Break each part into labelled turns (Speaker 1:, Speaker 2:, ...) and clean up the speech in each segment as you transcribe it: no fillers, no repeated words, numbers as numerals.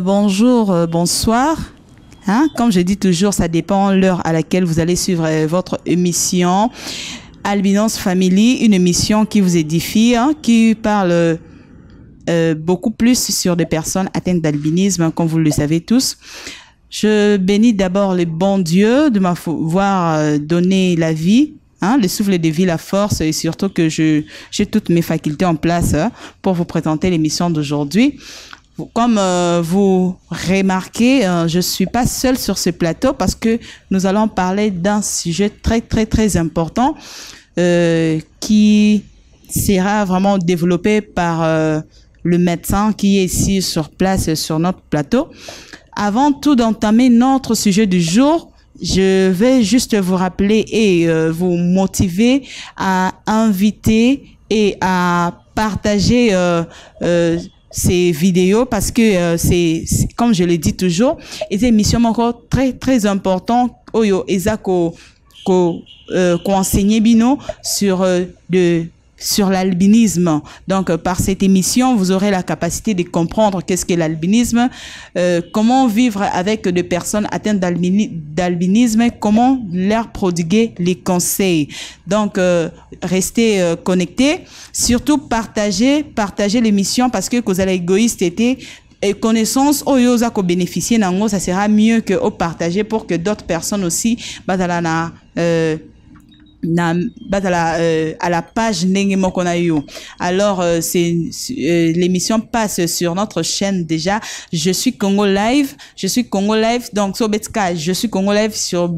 Speaker 1: Bonjour, bonsoir. Comme je dis toujours, ça dépend de l'heure à laquelle vous allez suivre votre émission Albinos Family, une émission qui vous édifie, qui parle beaucoup plus sur des personnes atteintes d'albinisme, comme vous le savez tous. Je bénis d'abord le bon Dieu de m'avoir donné la vie, le souffle de vie, la force, et surtout que j'ai toutes mes facultés en place pour vous présenter l'émission d'aujourd'hui. Comme vous remarquez, je suis pas seule sur ce plateau parce que nous allons parler d'un sujet très important qui sera vraiment développé par le médecin qui est ici sur place sur notre plateau. Avant tout d'entamer notre sujet du jour, je vais juste vous rappeler et vous motiver à inviter et à partager ces vidéos parce que c'est comme je le dis toujours, et ces émissions encore très importantes oyo ezako ko enseigner bino sur l'albinisme. Donc, par cette émission, vous aurez la capacité de comprendre qu'est-ce qu'est l'albinisme, comment vivre avec des personnes atteintes d'albinisme, comment leur prodiguer les conseils. Donc, restez connectés. Surtout, partagez l'émission parce que vous allez égoïste été et connaissance oyoza ko bénéficier nango, ça sera mieux que au partager pour que d'autres personnes aussi badala à la page Nengemo Konayo. Alors, l'émission passe sur notre chaîne déjà. Je suis Congo Live. Donc, Sobetka, je suis Congo Live sur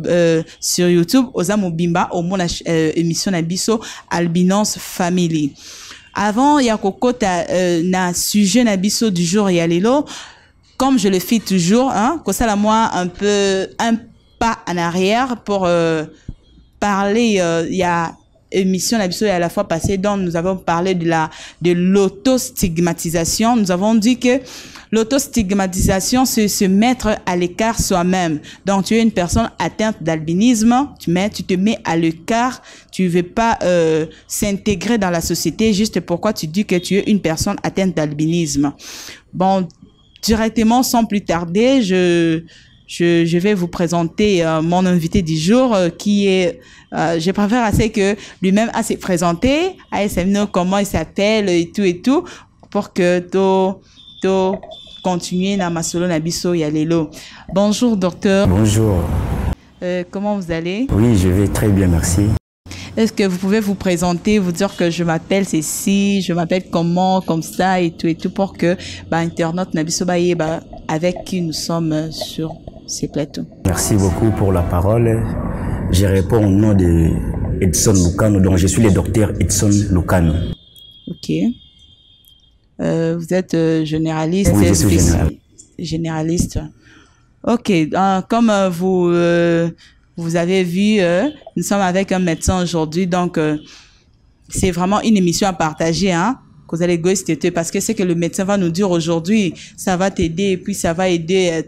Speaker 1: YouTube. Ozamo Bimba, au mon émission Nabiso, Albinos Family. Avant, il y a kokota na sujet Nabiso du jour et alelo. Comme je le fais toujours, comme ça, moi, un pas en arrière pour, parler, il y a émission à la fois passée dont nous avons parlé de l'autostigmatisation. Nous avons dit que l'autostigmatisation, c'est se mettre à l'écart soi-même. Donc, tu es une personne atteinte d'albinisme, tu te mets à l'écart, tu veux pas s'intégrer dans la société juste pourquoi tu dis que tu es une personne atteinte d'albinisme. Bon, directement, sans plus tarder, je vais vous présenter mon invité du jour qui est, je préfère assez que lui-même a se présenter, à savoir comment il s'appelle et tout, pour que to continuer na masolo na biso ya lelo. Bonjour docteur.
Speaker 2: Bonjour.
Speaker 1: Comment vous allez?
Speaker 2: Oui, je vais très bien, merci.
Speaker 1: Est-ce que vous pouvez vous présenter, vous dire que je m'appelle Cécile, je m'appelle comment, comme ça et tout pour que internaute na biso avec qui nous sommes sur ces plateaux.
Speaker 2: Merci beaucoup pour la parole. Je réponds au nom de Edson Lucano, donc je suis le docteur Edson Lucano.
Speaker 1: Ok. Vous êtes généraliste?
Speaker 2: Oui, je suis
Speaker 1: généraliste. Ok. Comme vous avez vu, nous sommes avec un médecin aujourd'hui, donc c'est vraiment une émission à partager, que vous allez égoïste parce que c'est que le médecin va nous dire aujourd'hui, ça va t'aider et puis ça va aider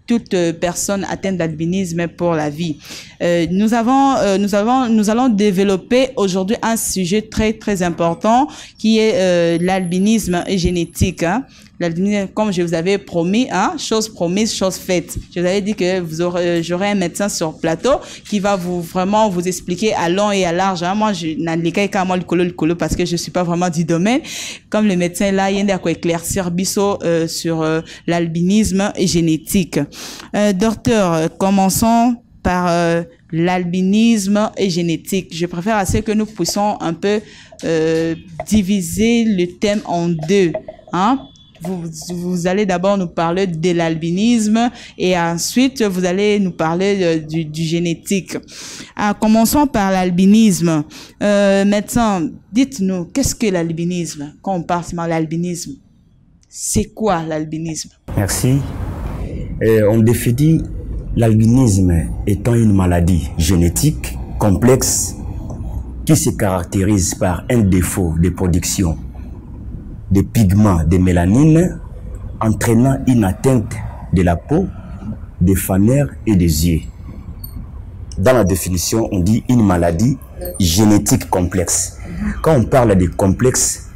Speaker 1: toute personne atteinte d'albinisme pour la vie. Nous allons développer aujourd'hui un sujet très important qui est l'albinisme génétique. L'albinisme, comme je vous avais promis, chose promise, chose faite. Je vous avais dit que j'aurai un médecin sur plateau qui va vraiment vous expliquer à long et à large. Moi, je n'ai qu'à moi le colo parce que je suis pas vraiment du domaine. Comme le médecin là, il y a quoi éclaircir biso sur l'albinisme génétique. Docteur, commençons par l'albinisme et génétique. Je préfère assez que nous puissions un peu diviser le thème en deux. Vous allez d'abord nous parler de l'albinisme et ensuite vous allez nous parler du génétique. Commençons par l'albinisme. Médecin, dites-nous, qu'est-ce que l'albinisme? Quand on parle de l'albinisme, c'est quoi l'albinisme?
Speaker 2: Merci. On définit l'albinisme étant une maladie génétique complexe qui se caractérise par un défaut de production de pigments de mélanine entraînant une atteinte de la peau, des fanères et des yeux. Dans la définition, on dit une maladie génétique complexe. Quand on parle de complexe,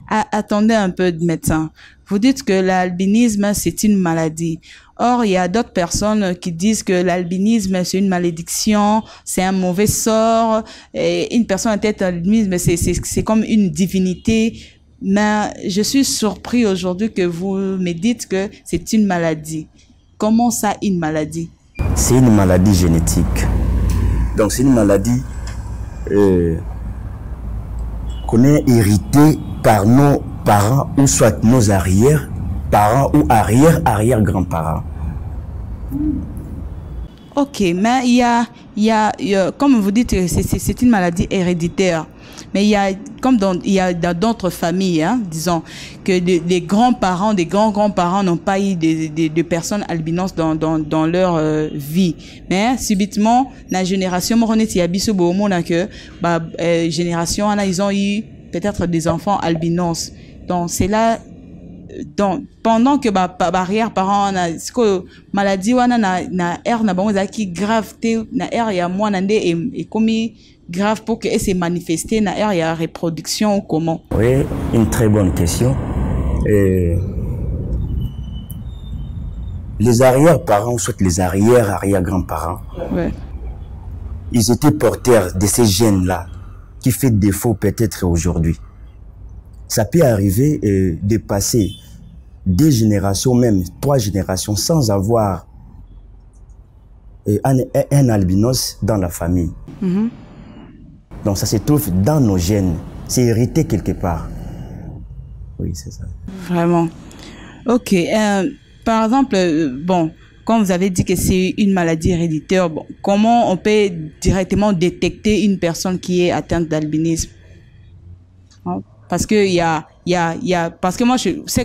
Speaker 1: attendez un peu, médecin. vous dites que l'albinisme, c'est une maladie. Or, il y a d'autres personnes qui disent que l'albinisme, c'est une malédiction, c'est un mauvais sort. Et une personne atteinte d'albinisme, c'est comme une divinité. Mais je suis surpris aujourd'hui que vous me dites que c'est une maladie. Comment ça, une maladie?
Speaker 2: C'est une maladie génétique. Donc, c'est une maladie qu'on est hérité par nos parents ou soit nos arrière-parents ou arrière-arrière-grands-parents.
Speaker 1: Ok, mais il y a, comme vous dites, c'est une maladie héréditaire. Mais il y a, il y a dans d'autres familles, hein, disons, que les grands-parents, des grands-grands-parents n'ont pas eu de personnes albinos dans leur vie. Mais subitement, la génération, génération, ils ont eu peut-être des enfants albinos. Donc, c'est là, donc, pendant que barrière parents na siko maladie wana na air na bango zaki grave te na air ya mwana nde et comme grave pour que se manifester na air ya reproduction ou comment?
Speaker 2: Oui, une très bonne question. Les arrière-parents, soit les arrière-arrière-grands-parents, ouais, ils étaient porteurs de ces gènes-là qui fait défaut peut-être aujourd'hui. Ça peut arriver de passer 2 générations, même 3 générations, sans avoir un albinos dans la famille. Mm-hmm. Donc ça se trouve dans nos gènes. C'est hérité quelque part. Oui, c'est ça.
Speaker 1: Vraiment. Ok. Par exemple, bon, quand vous avez dit que c'est une maladie héréditaire, bon, comment on peut directement détecter une personne qui est atteinte d'albinisme? Parce que parce que moi,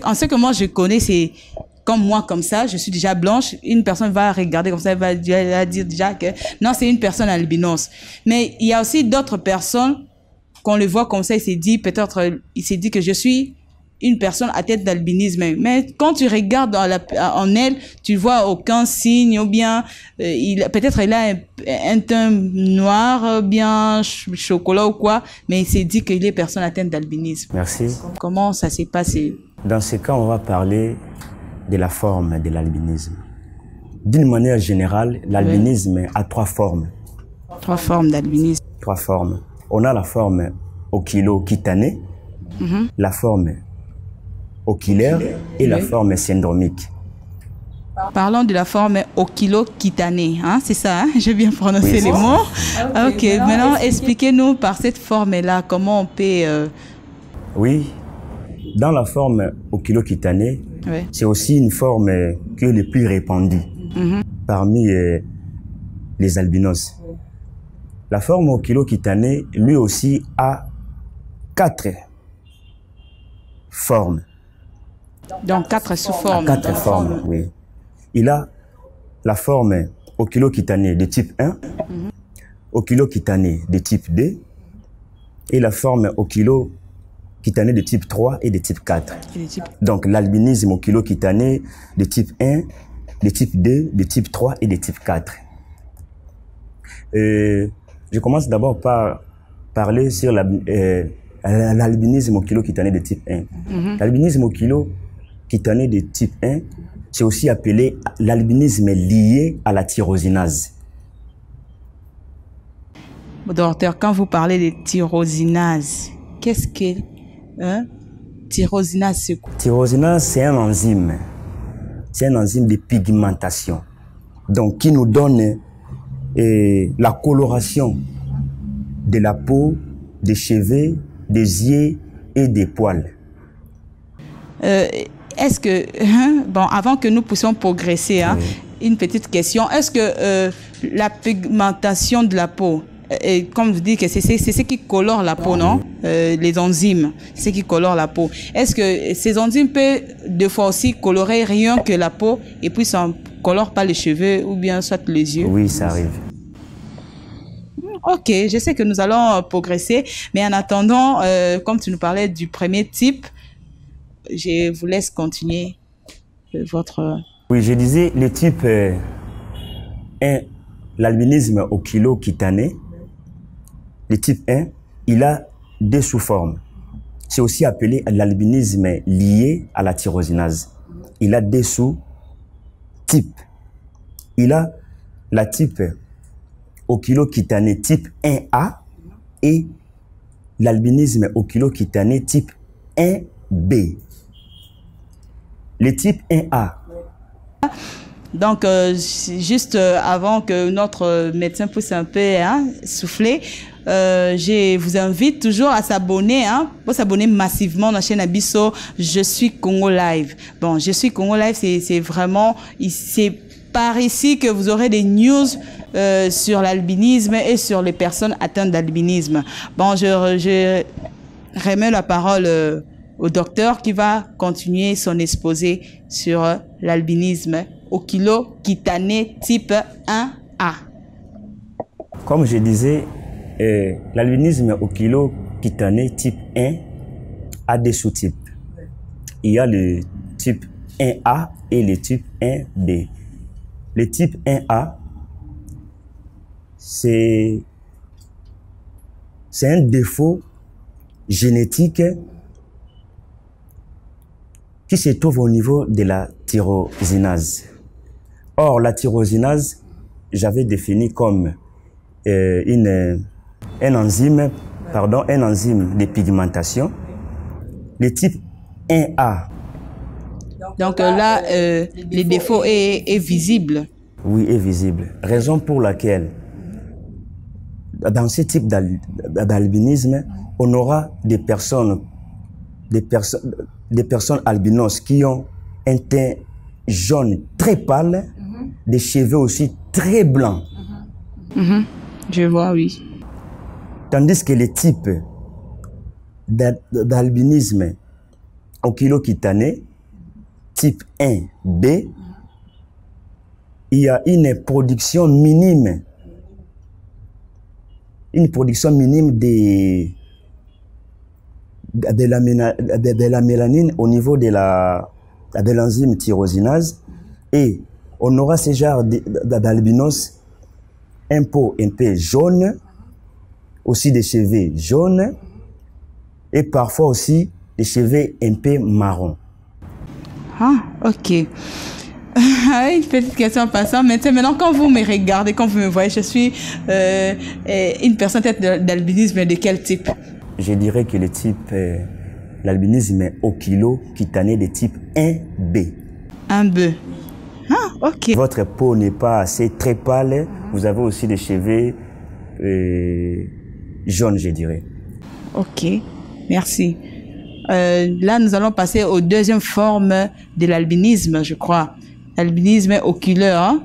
Speaker 1: en ce que moi je connais, c'est comme moi, comme ça, je suis déjà blanche. Une personne va regarder comme ça, elle va dire déjà que non, c'est une personne albinos. Mais il y a aussi d'autres personnes qu'on le voit comme ça, il s'est dit que je suis une personne atteinte d'albinisme. Mais quand tu regardes en elle, tu vois aucun signe ou bien peut-être il a un teint noir, bien chocolat ou quoi, mais il s'est dit qu'il est personne atteinte d'albinisme.
Speaker 2: Merci.
Speaker 1: Comment ça s'est passé?
Speaker 2: Dans ce cas, on va parler de la forme de l'albinisme. D'une manière générale, l'albinisme a 3 formes.
Speaker 1: 3 formes d'albinisme.
Speaker 2: 3 formes. On a la forme oculo-cutanée, la forme oculaire et la forme syndromique.
Speaker 1: Parlons de la forme oculo-cutanée, hein, c'est ça, hein? J'ai bien prononcé les mots. Ok, maintenant expliquez-nous par cette forme-là, comment on peut...
Speaker 2: Oui, dans la forme oculo-cutanée, c'est aussi une forme qui est la plus répandue parmi les albinos. La forme oculo-cutanée, lui aussi, a 4 formes.
Speaker 1: Donc 4 sous-formes.
Speaker 2: 4 formes, oui. Il a la forme oculo-cutanée de type 1, oculo-cutanée de type 2 et la forme oculo-cutanée de type 3 et de type 4. Donc l'albinisme oculo-cutané de type 1, de type 2, de type 3 et de type 4. Je commence d'abord par parler sur l'albinisme oculo-cutané de type 1. L'albinisme oculo-cutané de type 1, c'est aussi appelé l'albinisme lié à la tyrosinase.
Speaker 1: Docteur, quand vous parlez de tyrosinase, qu'est-ce que tyrosinase, c'est quoi?
Speaker 2: Tyrosinase, c'est un enzyme. C'est un enzyme de pigmentation. Donc, qui nous donne la coloration de la peau, des cheveux, des yeux et des poils.
Speaker 1: Est-ce que, bon, avant que nous puissions progresser, hein, une petite question, est-ce que la pigmentation de la peau, comme vous dites que c'est ce qui colore la peau, non? Les enzymes, c'est ce qui colore la peau. Est-ce que ces enzymes peuvent des fois aussi colorer rien que la peau et puis ça ne colore pas les cheveux ou bien soit les yeux?
Speaker 2: Oui, ça arrive.
Speaker 1: Ok, je sais que nous allons progresser, mais en attendant, comme tu nous parlais du premier type, je vous laisse continuer votre...
Speaker 2: Oui, je disais le type 1, l'albinisme oculo-cutané. Le type 1, il a 2 sous-formes. C'est aussi appelé l'albinisme lié à la tyrosinase. Il a deux sous-types. Il a la type oculocutané type 1A et l'albinisme oculocutané type 1B. Le type 1A.
Speaker 1: Donc, juste avant que notre médecin puisse un peu souffler, je vous invite toujours à s'abonner, pour s'abonner massivement à la chaîne Abisso. Je suis Congo Live. Bon, je suis Congo Live, c'est vraiment, c'est par ici que vous aurez des news sur l'albinisme et sur les personnes atteintes d'albinisme. Bon, je remets la parole au docteur qui va continuer son exposé sur l'albinisme oculocutané type 1A.
Speaker 2: Comme je disais, l'albinisme oculocutané type 1 a des sous-types. Il y a le type 1A et le type 1B. Le type 1A, c'est un défaut génétique qui se trouve au niveau de la tyrosinase. Or, la tyrosinase, j'avais défini comme un enzyme de pigmentation. Le type 1A.
Speaker 1: Donc là, le défaut est visible.
Speaker 2: Oui, est visible. Raison pour laquelle, dans ce type d'albinisme, on aura des personnes albinos qui ont un teint jaune très pâle, des cheveux aussi très blancs.
Speaker 1: Je vois, oui.
Speaker 2: Tandis que les types d'albinisme oculocutané, type 1B, il y a une production minime de la mélanine au niveau de l'enzyme tyrosinase, et on aura ce genre d'albinos, un peau un peu jaune, aussi des cheveux jaunes et parfois aussi des cheveux un peu marron.
Speaker 1: Ah, ok. Une petite question en passant. Maintenant, quand vous me regardez, quand vous me voyez, je suis une personne d'albinisme de quel type?
Speaker 2: Je dirais que le type, l'albinisme oculocutané de type 1B.
Speaker 1: 1B. Ah, ok.
Speaker 2: Votre peau n'est pas assez très pâle. Vous avez aussi des cheveux jaunes, je dirais.
Speaker 1: Ok, merci. Là, nous allons passer aux deuxième forme de l'albinisme, je crois. L'albinisme oculaire,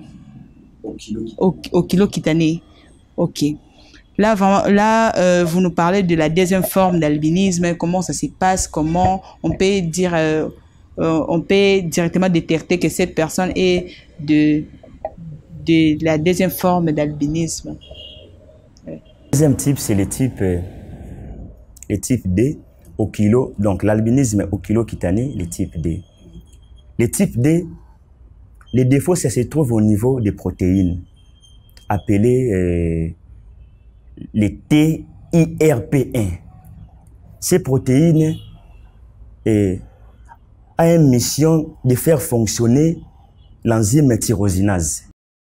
Speaker 1: oculocutané. Ok. Là, vous nous parlez de la deuxième forme d'albinisme, comment ça se passe, comment on peut dire, on peut directement détecter que cette personne est de la deuxième forme d'albinisme.
Speaker 2: Le deuxième type, c'est le type D, donc l'albinisme oculocutané, le type D. Le type D, les défauts, ça se trouve au niveau des protéines, appelées les TIRP1. Ces protéines ont une mission de faire fonctionner l'enzyme tyrosinase.